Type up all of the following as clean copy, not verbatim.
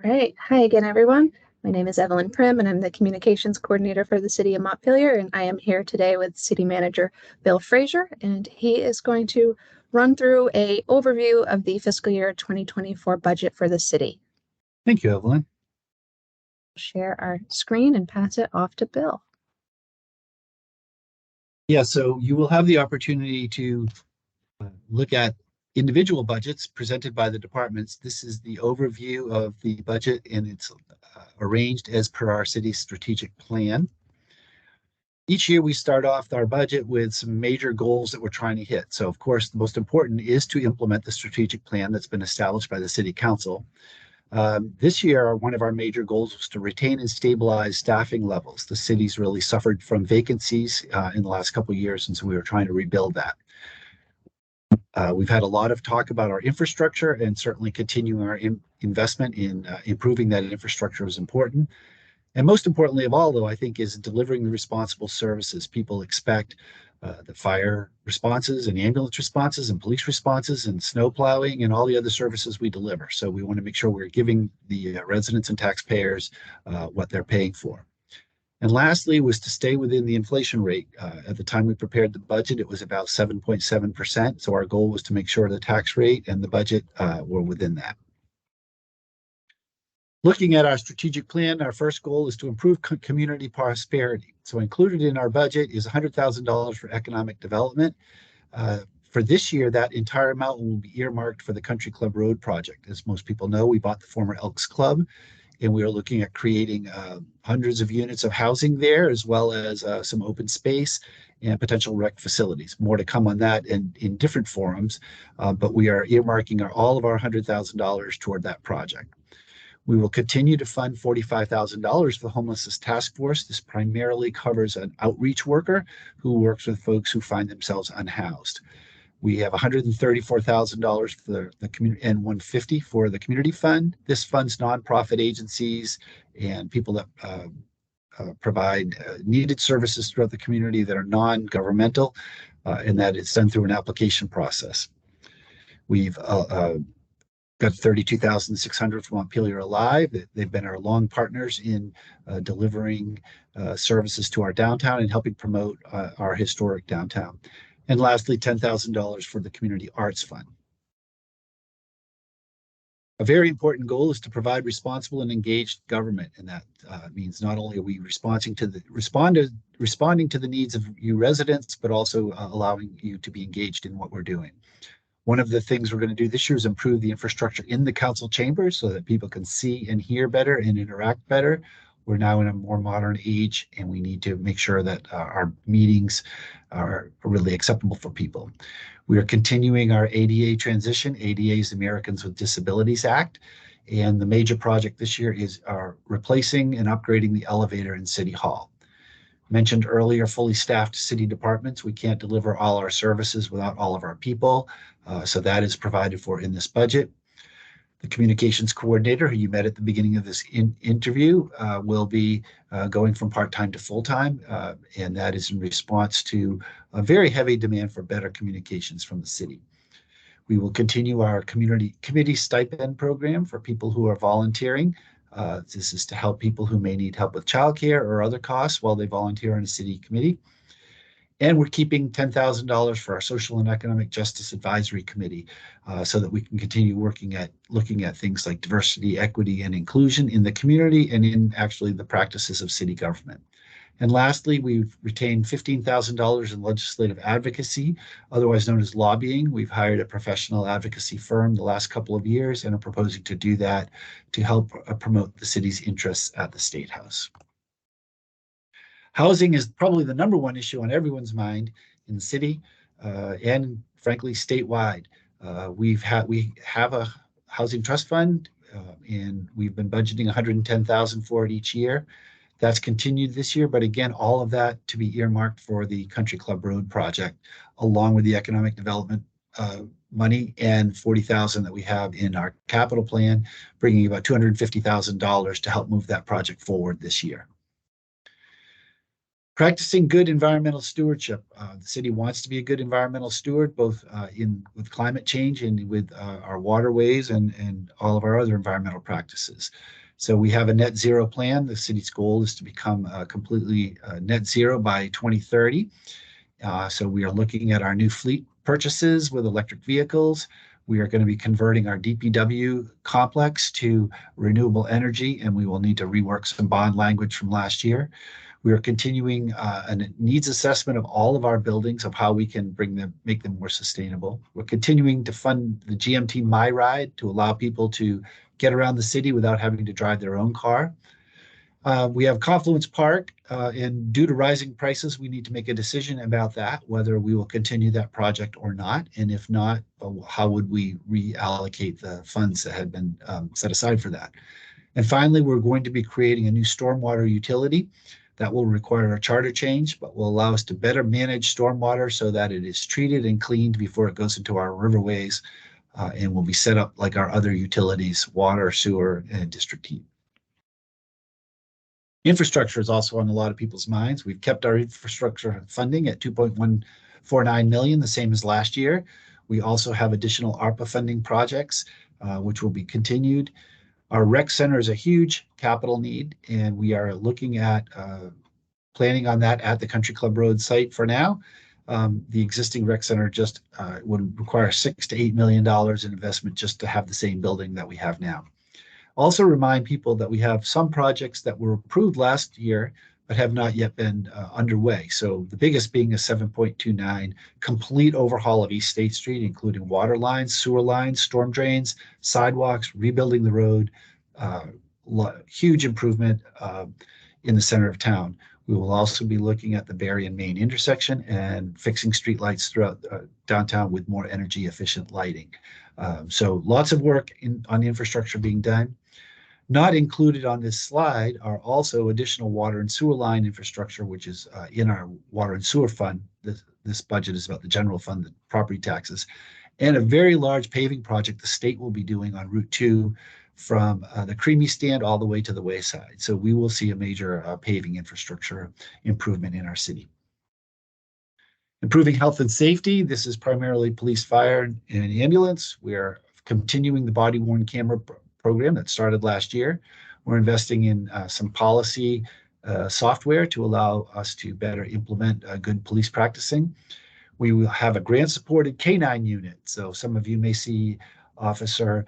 All right. Hi again, everyone. My name is Evelyn Prim, and I'm the Communications Coordinator for the City of Montpelier, and I am here today with City Manager Bill Fraser, and he is going to run through an overview of the fiscal year 2024 budget for the city. Thank you, Evelyn. Share our screen and pass it off to Bill. Yeah, so you will have the opportunity to look at individual budgets presented by the departments. This is the overview of the budget, and it's arranged as per our city's strategic plan. Each year we start off our budget with some major goals that we're trying to hit. So of course, the most important is to implement the strategic plan that's been established by the City Council. This year, one of our major goals was to retain and stabilize staffing levels. The city's really suffered from vacancies in the last couple of years, and so we were trying to rebuild that. We've had a lot of talk about our infrastructure, and certainly continuing our investment in improving that infrastructure is important. And most importantly of all, though, I think, is delivering the responsible services people expect. The fire responses and ambulance responses and police responses and snow plowing and all the other services we deliver. So we want to make sure we're giving the residents and taxpayers what they're paying for. And lastly was to stay within the inflation rate. At the time we prepared the budget, it was about 7.7%. So our goal was to make sure the tax rate and the budget were within that. Looking at our strategic plan, our first goal is to improve community prosperity. So included in our budget is $100,000 for economic development. For this year, that entire amount will be earmarked for the Country Club Road project. As most people know, we bought the former Elks Club, and we are looking at creating hundreds of units of housing there, as well as some open space and potential rec facilities. More to come on that in different forums, but we are earmarking all of our $100,000 toward that project. We will continue to fund $45,000 for the Homelessness Task Force. This primarily covers an outreach worker who works with folks who find themselves unhoused. We have $134,000 for the community and $150,000 for the community fund. This funds nonprofit agencies and people that provide needed services throughout the community that are non-governmental, and that it's done through an application process. We've got $32,600 from Montpelier Alive. They've been our long partners in delivering services to our downtown and helping promote our historic downtown. And lastly, $10,000 for the Community Arts Fund. A very important goal is to provide responsible and engaged government, and that means not only are we responding to the needs of you residents, but also allowing you to be engaged in what we're doing. One of the things we're going to do this year is improve the infrastructure in the council chambers so that people can see and hear better and interact better. We're now in a more modern age, and we need to make sure that our meetings are really acceptable for people. We are continuing our ADA transition. ADA is the Americans with Disabilities Act, and the major project this year is replacing and upgrading the elevator in City Hall. Mentioned earlier, fully staffed city departments. We can't deliver all our services without all of our people, so that is provided for in this budget. The communications coordinator, who you met at the beginning of this interview, will be going from part-time to full-time, and that is in response to a very heavy demand for better communications from the city. We will continue our committee stipend program for people who are volunteering. This is to help people who may need help with childcare or other costs while they volunteer on a city committee. And we're keeping $10,000 for our Social and Economic Justice Advisory Committee so that we can continue looking at things like diversity, equity, and inclusion in the community and in actually the practices of city government. And lastly, we've retained $15,000 in legislative advocacy, otherwise known as lobbying. We've hired a professional advocacy firm the last couple of years and are proposing to do that to help promote the city's interests at the State House. Housing is probably the number one issue on everyone's mind in the city and frankly statewide. We have a housing trust fund and we've been budgeting $110,000 for it each year. That's continued this year, but again, all of that to be earmarked for the Country Club Road project, along with the economic development money and $40,000 that we have in our capital plan, bringing about $250,000 to help move that project forward this year. Practicing good environmental stewardship. The city wants to be a good environmental steward, both with climate change and with our waterways and all of our other environmental practices. So we have a net zero plan. The city's goal is to become completely net zero by 2030. So we are looking at our new fleet purchases with electric vehicles. We are going to be converting our DPW complex to renewable energy, and we will need to rework some bond language from last year. We are continuing a needs assessment of all of our buildings of how we can make them more sustainable. We're continuing to fund the GMT My Ride to allow people to get around the city without having to drive their own car. We have Confluence Park, and due to rising prices, we need to make a decision about that, whether we will continue that project or not. And if not, how would we reallocate the funds that had been set aside for that? And finally, we're going to be creating a new stormwater utility that will require a charter change, but will allow us to better manage stormwater so that it is treated and cleaned before it goes into our riverways, and will be set up like our other utilities, water, sewer, and district heat. Infrastructure is also on a lot of people's minds. We've kept our infrastructure funding at 2.149 million, the same as last year. We also have additional ARPA funding projects, which will be continued. Our rec center is a huge capital need, and we are looking at planning on that at the Country Club Road site for now. The existing rec center just would require $6 to $8 million in investment just to have the same building that we have now. Also remind people that we have some projects that were approved last year but have not yet been underway. So the biggest being a 7.29 complete overhaul of East State Street, including water lines, sewer lines, storm drains, sidewalks, rebuilding the road, huge improvement in the center of town. We will also be looking at the Barry and Main intersection and fixing streetlights throughout downtown with more energy efficient lighting. So lots of work on infrastructure being done. Not included on this slide are also additional water and sewer line infrastructure, which is in our water and sewer fund. This budget is about the general fund, the property taxes, and a very large paving project the state will be doing on Route 2 from the Creamy Stand all the way to the Wayside. So we will see a major paving infrastructure improvement in our city. Improving health and safety. This is primarily police, fire, and ambulance. We are continuing the body-worn camera program that started last year. We're investing in some policy software to allow us to better implement good police practicing. We will have a grant-supported K9 unit. So some of you may see Officer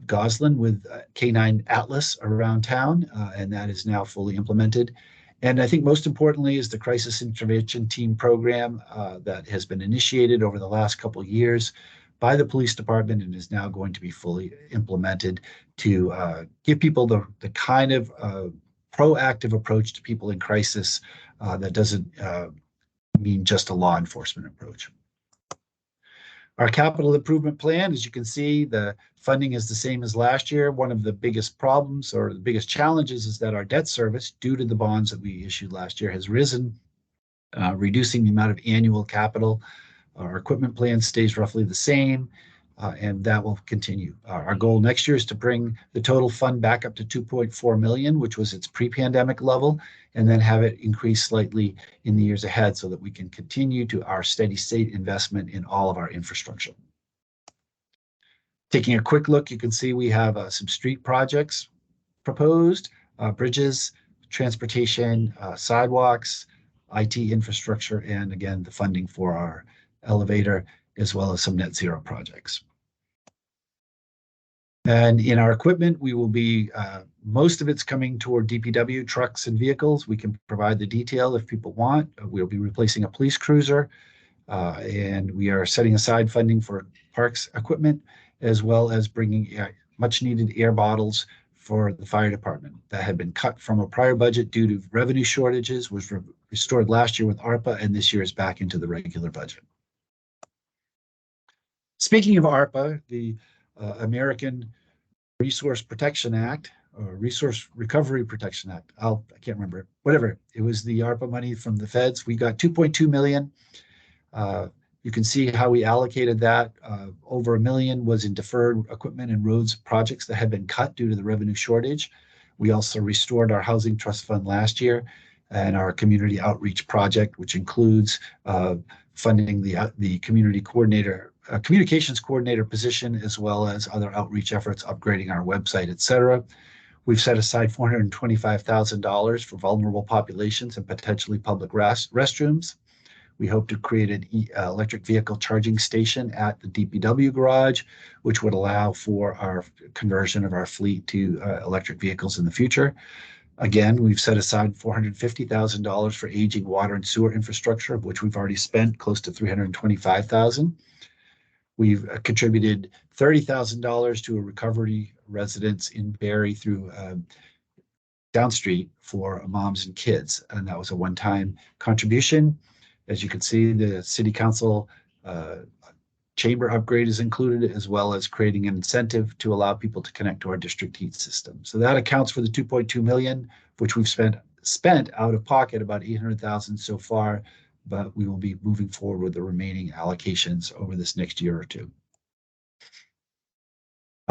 Goslin with K9 Atlas around town, and that is now fully implemented. And I think most importantly is the crisis intervention team program that has been initiated over the last couple of years by the police department and is now going to be fully implemented to give people the kind of proactive approach to people in crisis that doesn't mean just a law enforcement approach. Our capital improvement plan, as you can see, the funding is the same as last year. One of the biggest problems or the biggest challenges is that our debt service, due to the bonds that we issued last year, has risen, reducing the amount of annual capital. Our equipment plan stays roughly the same, and that will continue. Our goal next year is to bring the total fund back up to 2.4 million, which was its pre-pandemic level, and then have it increase slightly in the years ahead so that we can continue to our steady state investment in all of our infrastructure. Taking a quick look, you can see we have some street projects proposed, bridges, transportation, sidewalks, IT infrastructure, and again, the funding for our elevator, as well as some net zero projects. And in our equipment, we will be, most of it's coming toward DPW trucks and vehicles. We can provide the detail if people want. We'll be replacing a police cruiser, and we are setting aside funding for parks equipment, as well as bringing much needed air bottles for the fire department that had been cut from a prior budget due to revenue shortages, was restored last year with ARPA, and this year is back into the regular budget. Speaking of ARPA, the American Resource Protection Act, or Resource Recovery Protection Act, I can't remember it, whatever. It was the ARPA money from the feds. We got 2.2 million. You can see how we allocated that. Over $1 million was in deferred equipment and roads projects that had been cut due to the revenue shortage. We also restored our housing trust fund last year. and our community outreach project, which includes funding the community coordinator, communications coordinator position, as well as other outreach efforts, upgrading our website, et cetera. We've set aside $425,000 for vulnerable populations and potentially public restrooms. We hope to create an electric vehicle charging station at the DPW garage, which would allow for our conversion of our fleet to electric vehicles in the future. Again, we've set aside $450,000 for aging water and sewer infrastructure, of which we've already spent close to $325,000. We've contributed $30,000 to a recovery residence in Barrie through Downstreet for moms and kids, and that was a one-time contribution. As you can see, the City Council chamber upgrade is included, as well as creating an incentive to allow people to connect to our district heat system. So that accounts for the $2.2 million, which we've spent out of pocket about $800,000 so far, but we will be moving forward with the remaining allocations over this next year or two.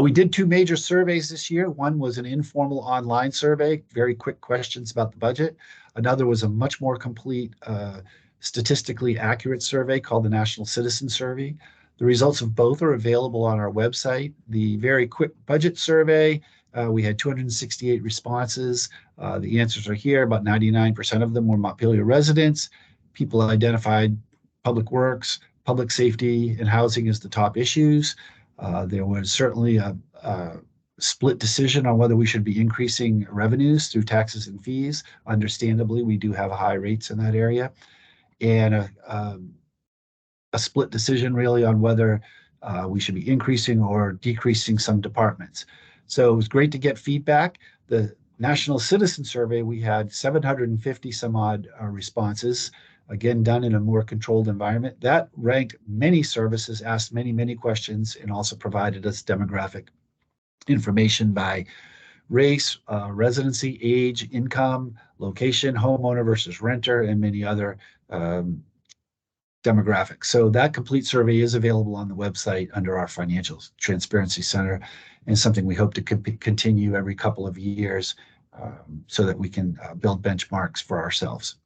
We did two major surveys this year. One was an informal online survey, very quick questions about the budget. Another was a much more complete, statistically accurate survey called the National Citizen Survey. The results of both are available on our website. The very quick budget survey, we had 268 responses. The answers are here. About 99% of them were Montpelier residents. People identified public works, public safety, and housing as the top issues. There was certainly a split decision on whether we should be increasing revenues through taxes and fees. Understandably, we do have high rates in that area. And a split decision really on whether we should be increasing or decreasing some departments. So it was great to get feedback. The National Citizen Survey, we had 750 some odd responses, again, done in a more controlled environment. That ranked many services, asked many, many questions, and also provided us demographic information by race, residency, age, income, location, homeowner versus renter, and many other demographics. So that complete survey is available on the website under our Financial Transparency Center, and something we hope to continue every couple of years so that we can build benchmarks for ourselves.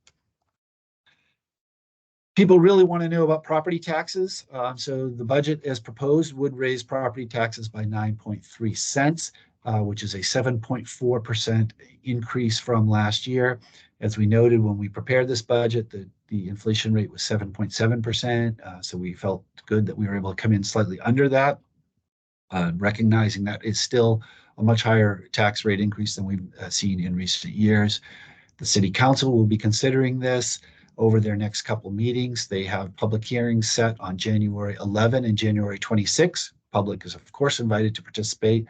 People really want to know about property taxes. So the budget as proposed would raise property taxes by 9.3 cents, which is a 7.4% increase from last year. As we noted when we prepared this budget, the inflation rate was 7.7%. So we felt good that we were able to come in slightly under that, recognizing that it's still a much higher tax rate increase than we've seen in recent years. The City Council will be considering this over their next couple meetings. They have public hearings set on January 11 and January 26. Public is, of course, invited to participate.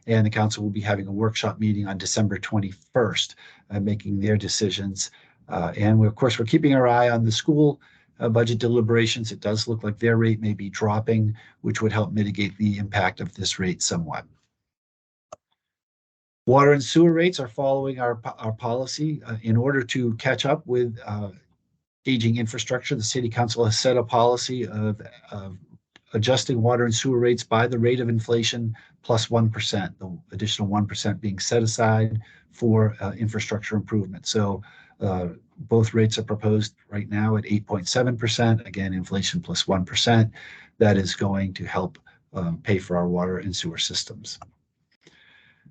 And the council will be having a workshop meeting on December 21st, making their decisions. And we're keeping our eye on the school budget deliberations. It does look like their rate may be dropping, which would help mitigate the impact of this rate somewhat. Water and sewer rates are following our policy. In order to catch up with aging infrastructure, the City Council has set a policy of adjusting water and sewer rates by the rate of inflation plus 1%, the additional 1% being set aside for infrastructure improvement. So both rates are proposed right now at 8.7%. Again, inflation plus 1%. That is going to help pay for our water and sewer systems.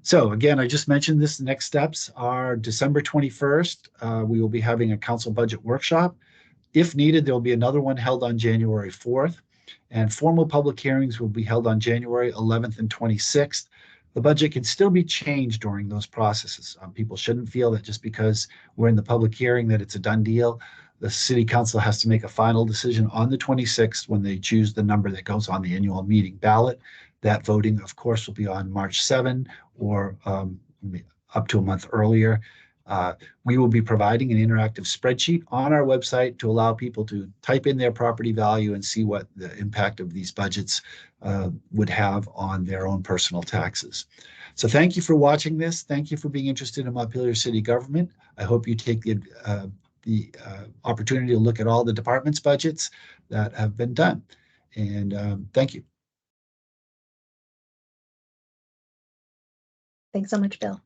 So again, I just mentioned this. The next steps are December 21st. We will be having a council budget workshop. If needed, there will be another one held on January 4th. And formal public hearings will be held on January 11th and 26th. The budget can still be changed during those processes. People shouldn't feel that just because we're in the public hearing that it's a done deal. The City Council has to make a final decision on the 26th when they choose the number that goes on the annual meeting ballot. That voting, of course, will be on March 7 or up to a month earlier. We will be providing an interactive spreadsheet on our website to allow people to type in their property value and see what the impact of these budgets would have on their own personal taxes. So thank you for watching this. Thank you for being interested in Montpelier City Government. I hope you take the opportunity to look at all the departments' budgets that have been done. And thank you. Thanks so much, Bill.